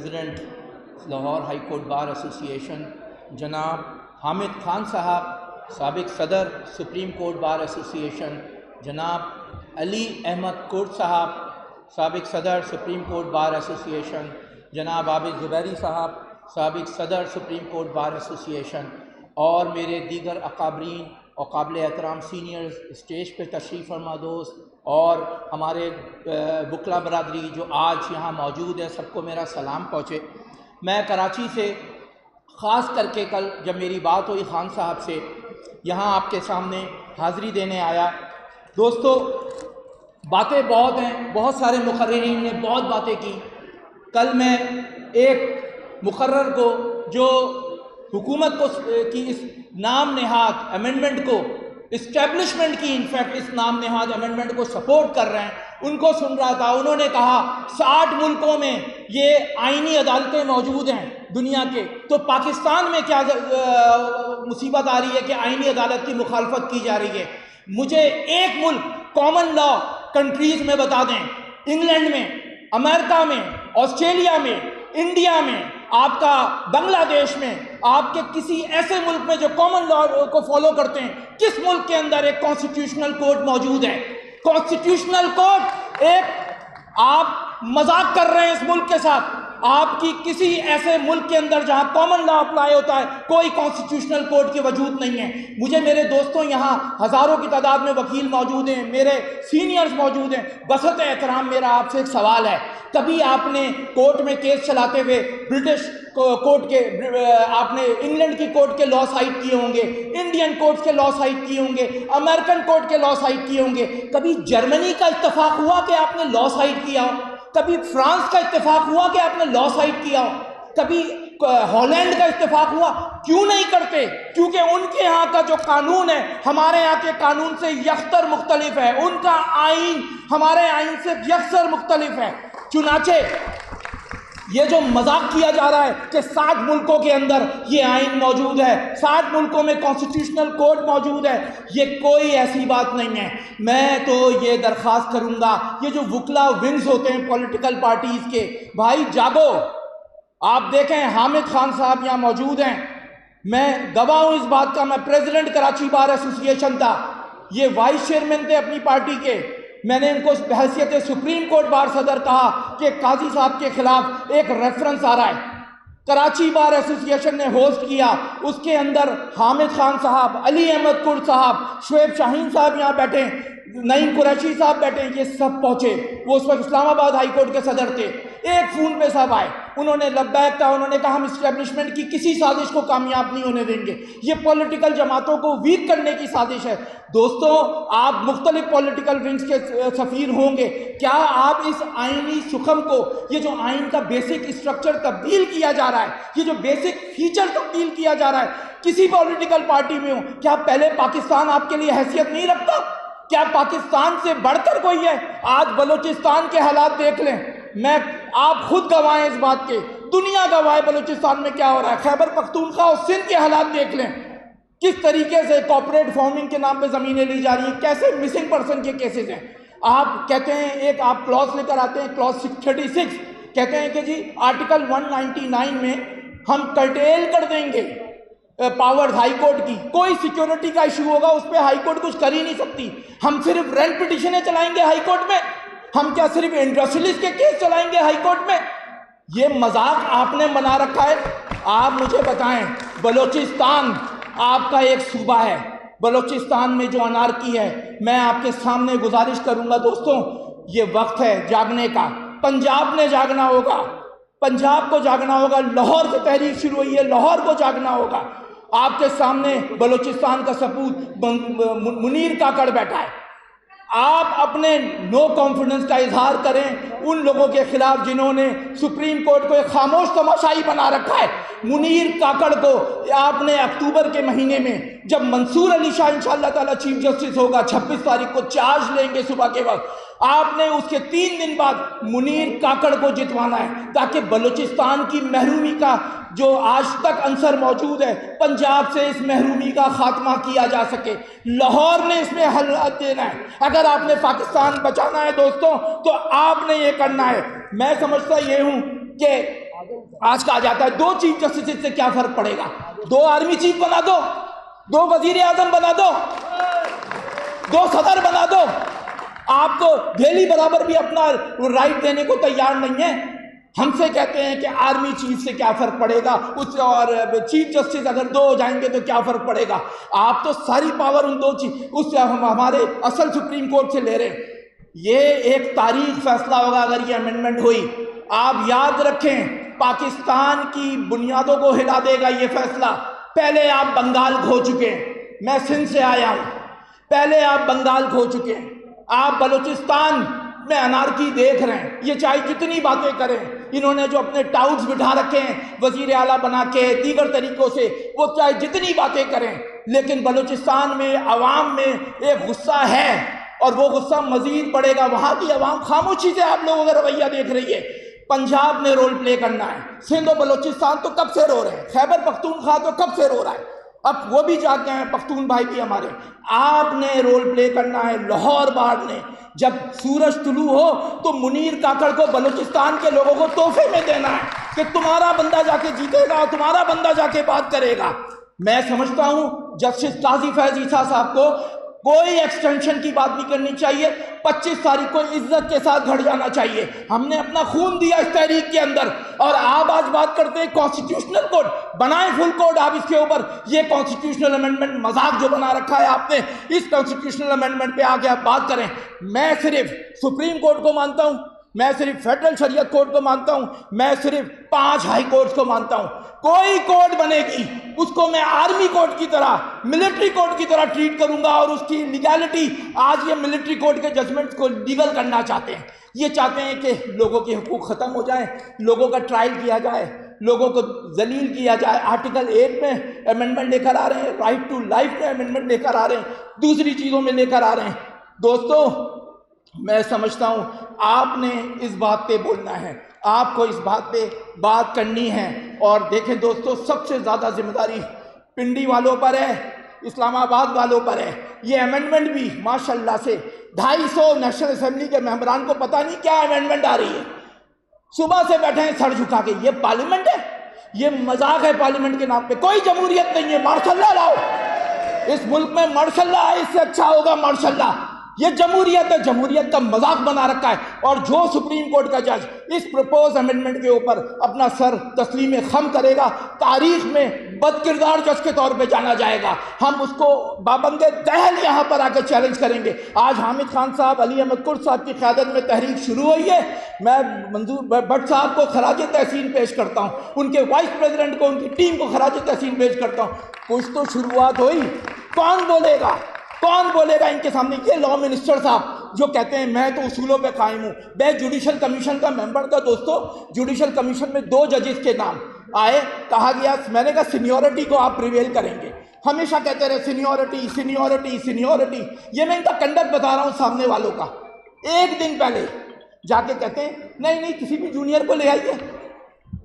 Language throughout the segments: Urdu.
President Lahore high court bar association, جناب حامد خان صاحب سابق صدر سپریم کورٹ بار ایسوسیشن، جناب علی احمد کورٹ صاحب سابق صدر سپریم کورٹ بار ایسوسیشن، جناب عابد زبیری صاحب سابق صدر سپریم کورٹ بار ایسوسیشن، اور میرے دیگر اکابرین اور قابل احترام سینئرز، اسٹیج پہ تشریف فرما دوست اور ہمارے وکلا برادری جو آج یہاں موجود ہے، سب کو میرا سلام پہنچے۔ میں کراچی سے خاص کر کے کل جب میری بات ہوئی خان صاحب سے، یہاں آپ کے سامنے حاضری دینے آیا۔ دوستو، باتیں بہت ہیں، بہت سارے مقررین نے بہت باتیں کی۔ کل میں ایک مقرر کو جو حکومت کو کی اس نام نہاد امینڈمنٹ کو، اسٹیبلشمنٹ کی انفیکٹ اس نام نہاد امینڈمنٹ کو سپورٹ کر رہے ہیں، ان کو سن رہا تھا۔ انہوں نے کہا 60 ملکوں میں یہ آئینی عدالتیں موجود ہیں دنیا کے، تو پاکستان میں کیا مصیبت آ رہی ہے کہ آئینی عدالت کی مخالفت کی جا رہی ہے؟ مجھے ایک ملک کامن لا کنٹریز میں بتا دیں، انگلینڈ میں، امریکہ میں، آسٹریلیا میں، انڈیا میں، آپ کا بنگلہ دیش میں، آپ کے کسی ایسے ملک میں جو کامن لا کو فالو کرتے ہیں، کس ملک کے اندر ایک کانسٹیٹیوشنل کورٹ موجود ہے؟ کانسٹیٹیوشنل کورٹ آپ مذاق کر رہے ہیں اس ملک کے ساتھ۔ آپ کی کسی ایسے ملک کے اندر جہاں کامن لا اپلائی ہوتا ہے کوئی کانسٹیٹیوشنل کورٹ کی وجود نہیں ہے۔ مجھے میرے دوستوں یہاں ہزاروں کی تعداد میں وکیل موجود ہیں، میرے سینئرز موجود ہیں، بسط احترام میرا آپ سے ایک سوال ہے، کبھی آپ نے کورٹ میں کیس چلاتے ہوئے برٹش کورٹ کے، آپ نے انگلینڈ کی کورٹ کے لا سائٹ کیے ہوں گے، انڈین کورٹ کے لا سائٹ کیے ہوں گے، امریکن کورٹ کے لا سائٹ کیے ہوں گے، کبھی جرمنی کا اتفاق ہوا کہ آپ نے لا سائٹ کیا ہو؟ کبھی فرانس کا اتفاق ہوا کہ آپ نے لا سائٹ کیا ہو؟ کبھی ہالینڈ کا اتفاق ہوا؟ کیوں نہیں کرتے؟ کیونکہ ان کے ہاں کا جو قانون ہے ہمارے یہاں کے قانون سے یکسر مختلف ہے، ان کا آئین ہمارے آئین سے یکسر مختلف ہے۔ چنانچہ یہ جو مذاق کیا جا رہا ہے کہ 60 ملکوں کے اندر یہ آئین موجود ہے، 60 ملکوں میں کانسٹیٹیوشنل کورٹ موجود ہے، یہ کوئی ایسی بات نہیں ہے۔ میں تو یہ درخواست کروں گا، یہ جو وکلا ونگز ہوتے ہیں پولیٹیکل پارٹیز کے، بھائی جاگو۔ آپ دیکھیں حامد خان صاحب یہاں موجود ہیں، میں گواہ ہوں اس بات کا، میں پریزیڈنٹ کراچی بار ایسوسیشن تھا، یہ وائس چیئرمین تھے اپنی پارٹی کے۔ میں نے ان کو بحیثیت سپریم کورٹ بار صدر کہا کہ قاضی صاحب کے خلاف ایک ریفرنس آ رہا ہے، کراچی بار ایسوسیشن نے ہوسٹ کیا، اس کے اندر حامد خان صاحب، علی احمد کورٹ صاحب، شعیب شاہین صاحب یہاں بیٹھے، نعیم قریشی صاحب بیٹھے، یہ سب پہنچے۔ وہ اس وقت اسلام آباد ہائی کورٹ کے صدر تھے، ایک فون پہ سب آئے، انہوں نے لبیک کہا، انہوں نے کہا ہم اسٹیبلشمنٹ کی کسی سازش کو کامیاب نہیں ہونے دیں گے، یہ پولیٹیکل جماعتوں کو ویک کرنے کی سازش ہے۔ دوستوں، آپ مختلف پولیٹیکل ونگز کے سفیر ہوں گے، کیا آپ اس آئینی سخم کو، یہ جو آئین کا بیسک اسٹرکچر تبدیل کیا جا رہا ہے، یہ جو بیسک فیچر تبدیل کیا جا رہا ہے، کسی پولیٹیکل پارٹی میں ہو، کیا پہلے پاکستان آپ کے لیے حیثیت نہیں رکھتا؟ کیا پاکستان سے بڑھ کر کوئی ہے؟ آج بلوچستان کے حالات دیکھ لیں، آپ خود گواہ ہیں اس بات کے، دنیا گواہ ہے بلوچستان میں کیا ہو رہا ہے۔ خیبر پختونخوا اور سندھ کے حالات دیکھ لیں، کس طریقے سے کارپوریٹ فارمنگ کے نام پہ زمینیں لی جا رہی ہیں، کیسے مسنگ پرسن کے کیسز ہیں۔ آپ کہتے ہیں، ایک آپ کلاس لے کر آتے ہیں، کلاس 36 کہتے ہیں کہ جی آرٹیکل 199 میں ہم کرٹیل کر دیں گے پاورز ہائی کورٹ کی، کوئی سیکیورٹی کا ایشو ہوگا اس پہ ہائی کورٹ کچھ کر ہی نہیں سکتی، ہم صرف رینٹ پٹیشنیں چلائیں گے ہائی کورٹ میں، ہم کیا صرف انڈسٹریلسٹ کے کیس چلائیں گے ہائی کورٹ میں؟ یہ مذاق آپ نے بنا رکھا ہے۔ آپ مجھے بتائیں، بلوچستان آپ کا ایک صوبہ ہے، بلوچستان میں جو انارکی ہے، میں آپ کے سامنے گزارش کروں گا دوستوں، یہ وقت ہے جاگنے کا۔ پنجاب نے جاگنا ہوگا، پنجاب کو جاگنا ہوگا، لاہور سے تحریک شروع ہوئی ہے، لاہور کو جاگنا ہوگا۔ آپ کے سامنے بلوچستان کا سپوت منیر کاکڑ بیٹھا ہے، آپ اپنے نو کانفیڈنس کا اظہار کریں ان لوگوں کے خلاف جنہوں نے سپریم کورٹ کو ایک خاموش تماشائی بنا رکھا ہے۔ منیر کاکڑ کو آپ نے اکتوبر کے مہینے میں، جب منصور علی شاہ انشاءاللہ تعالی چیف جسٹس ہوگا، 26 تاریخ کو چارج لیں گے صبح کے وقت، آپ نے اس کے 3 دن بعد منیر کاکڑ کو جتوانا ہے، تاکہ بلوچستان کی محرومی کا جو آج تک عنصر موجود ہے، پنجاب سے اس محرومی کا خاتمہ کیا جا سکے۔ لاہور نے اس میں حل دینا ہے۔ اگر آپ نے پاکستان بچانا ہے دوستوں، تو آپ نے یہ کرنا ہے۔ میں سمجھتا یہ ہوں کہ آج کہا جاتا ہے 2 چیف جسٹس سے کیا فرق پڑے گا؟ 2 آرمی چیف بنا دو، 2 وزیر اعظم بنا دو، 2 صدر بنا دو، آپ تو دہلی برابر بھی اپنا رائٹ دینے کو تیار نہیں ہے۔ ہم سے کہتے ہیں کہ آرمی چیف سے کیا فرق پڑے گا، اس اور چیف جسٹس اگر 2 ہو جائیں گے تو کیا فرق پڑے گا؟ آپ تو ساری پاور ان 2 اس ہمارے اصل سپریم کورٹ سے لے رہے ہیں۔ یہ ایک تاریخ فیصلہ ہوگا اگر یہ امینڈمنٹ ہوئی۔ آپ یاد رکھیں، پاکستان کی بنیادوں کو ہلا دے گا یہ فیصلہ۔ پہلے آپ بنگال کھو چکے ہیں، میں سندھ سے آیا ہوں، پہلے آپ بنگال کھو چکے ہیں، آپ بلوچستان میں انارکی دیکھ رہے ہیں۔ یہ چاہے جتنی باتیں کریں، انہوں نے جو اپنے ٹاؤٹس بٹھا رکھے ہیں وزیر اعلیٰ بنا کے دیگر طریقوں سے، وہ چاہے جتنی باتیں کریں، لیکن بلوچستان میں عوام میں ایک غصہ ہے اور وہ غصہ مزید بڑھے گا۔ وہاں کی عوام خاموشی سے آپ لوگوں کا رویہ دیکھ رہی ہے۔ پنجاب نے رول پلے کرنا ہے، سندھ و بلوچستان تو کب سے رو رہے ہیں، خیبر پختونخوا تو کب سے رو رہا ہے، اب وہ بھی جا کے ہیں، پختون بھائی بھی ہمارے۔ آپ نے رول پلے کرنا ہے۔ لاہور بار نے جب سورج طلوع ہو تو منیر کاکڑ کو بلوچستان کے لوگوں کو تحفے میں دینا ہے کہ تمہارا بندہ جا کے جیتے گا، تمہارا بندہ جا کے بات کرے گا۔ میں سمجھتا ہوں جسٹس قاضی فیض عیسیٰ صاحب کو کوئی ایکسٹینشن کی بات نہیں کرنی چاہیے، 25 تاریخ کو عزت کے ساتھ گھڑ جانا چاہیے۔ ہم نے اپنا خون دیا اس تحریک کے اندر، اور آپ آج بات کرتے ہیں کانسٹیٹیوشنل کوڈ، بنائیں فل کوڈ آپ اس کے اوپر۔ یہ کانسٹیٹیوشنل امینڈمنٹ مذاق جو بنا رکھا ہے آپ نے، اس کانسٹیٹیوشنل امینڈمنٹ پہ آگے آپ بات کریں۔ میں صرف سپریم کورٹ کو مانتا ہوں، میں صرف فیڈرل شریعت کورٹ کو مانتا ہوں، میں صرف 5 ہائی کورٹس کو مانتا ہوں۔ کوئی کورٹ بنے گی اس کو میں آرمی کورٹ کی طرح، ملٹری کورٹ کی طرح ٹریٹ کروں گا، اور اس کی لیگالٹی، آج یہ ملٹری کورٹ کے ججمنٹس کو لیگل کرنا چاہتے ہیں۔ یہ چاہتے ہیں کہ لوگوں کے حقوق ختم ہو جائیں، لوگوں کا ٹرائل کیا جائے، لوگوں کو ذلیل کیا جائے۔ آرٹیکل 8 میں امینڈمنٹ لے کر آ رہے ہیں، رائٹ ٹو لائف میں امینڈمنٹ لے کر آ رہے ہیں، دوسری چیزوں میں لے کر آ رہے ہیں۔ دوستو، میں سمجھتا ہوں آپ نے اس بات پہ بولنا ہے، آپ کو اس بات پہ بات کرنی ہے۔ اور دیکھیں دوستو، سب سے زیادہ ذمہ داری پنڈی والوں پر ہے، اسلام آباد والوں پر ہے۔ یہ امینڈمنٹ بھی ماشاءاللہ سے 250 نیشنل اسمبلی کے ممبران کو پتہ نہیں کیا امینڈمنٹ آ رہی ہے، صبح سے بیٹھے ہیں سر جھکا کے۔ یہ پارلیمنٹ ہے؟ یہ مذاق ہے پارلیمنٹ کے نام پہ۔ کوئی جمہوریت نہیں ہے، ماشاء اللہ لاؤ اس ملک میں، ماشاء اللہ ہے، اس سے اچھا ہوگا ماشاء اللہ۔ یہ جمہوریت ہے، جمہوریت کا مذاق بنا رکھا ہے۔ اور جو سپریم کورٹ کا جج اس پروپوز امینڈمنٹ کے اوپر اپنا سر تسلیم خم کرے گا، تاریخ میں بد کردار جج کے طور پہ جانا جائے گا۔ ہم اس کو بابند دہل یہاں پر آ کے چیلنج کریں گے۔ آج حامد خان صاحب، علی احمد کرد صاحب کی قیادت میں تحریک شروع ہوئی ہے۔ میں منظور بٹ صاحب کو خراج تحسین پیش کرتا ہوں، ان کے وائس پریزیڈنٹ کو، ان کی ٹیم کو خراج تحسین پیش کرتا ہوں۔ کچھ تو شروعات ہوئی، کون بولے گا، کون بولے گا ان کے سامنے؟ یہ لا منسٹر صاحب جو کہتے ہیں میں تو اصولوں پہ قائم ہوں۔ میں جوڈیشل کمیشن کا ممبر تھا دوستو، جوڈیشل کمیشن میں 2 ججز کے نام آئے، کہا گیا، میں نے کہا سینیورٹی کو آپ پریویل کریں گے، ہمیشہ کہتے رہے سینیورٹی سینیورٹی سینیورٹی۔ یہ میں ان کا کنڈکٹ بتا رہا ہوں سامنے والوں کا۔ ایک دن پہلے جا کے کہتے ہیں نہیں نہیں کسی بھی جونیئر کو لے آئیے،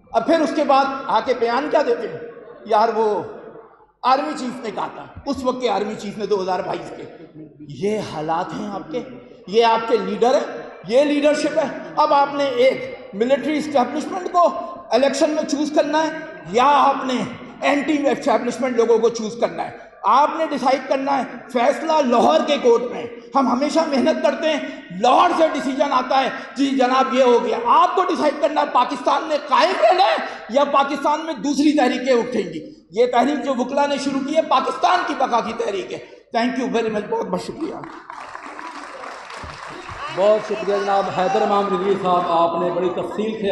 اور پھر اس کے بعد آ کے بیان کیا دیتے ہیں، یار وہ آرمی چیف نے کہا تھا، اس وقت کے آرمی چیف نے 2022 کے۔ یہ حالات ہیں آپ کے، یہ آپ کے لیڈر ہیں، یہ لیڈرشپ ہے۔ اب آپ نے ایک ملٹری اسٹیبلشمنٹ کو الیکشن میں چوز کرنا ہے، یا آپ نے اینٹی اسٹیبلشمنٹ لوگوں کو چوز کرنا ہے؟ آپ نے ڈیسائیڈ کرنا ہے۔ فیصلہ لاہور کے کورٹ میں، ہم ہمیشہ محنت کرتے ہیں، لاہور سے ڈیسیجن آتا ہے جی جناب یہ ہو گیا۔ آپ کو ڈیسائیڈ کرنا ہے پاکستان میں قائم رہنا ہے یا پاکستان میں دوسری تحریکیں اٹھیں گی۔ یہ تحریک جو وکلا نے شروع کی ہے پاکستان کی بقا کی تحریک ہے۔ تھینک یو ویری مچ، بہت بہت شکریہ۔ بہت شکریہ جناب حیدر امام رضوی صاحب، آپ نے بڑی تفصیل سے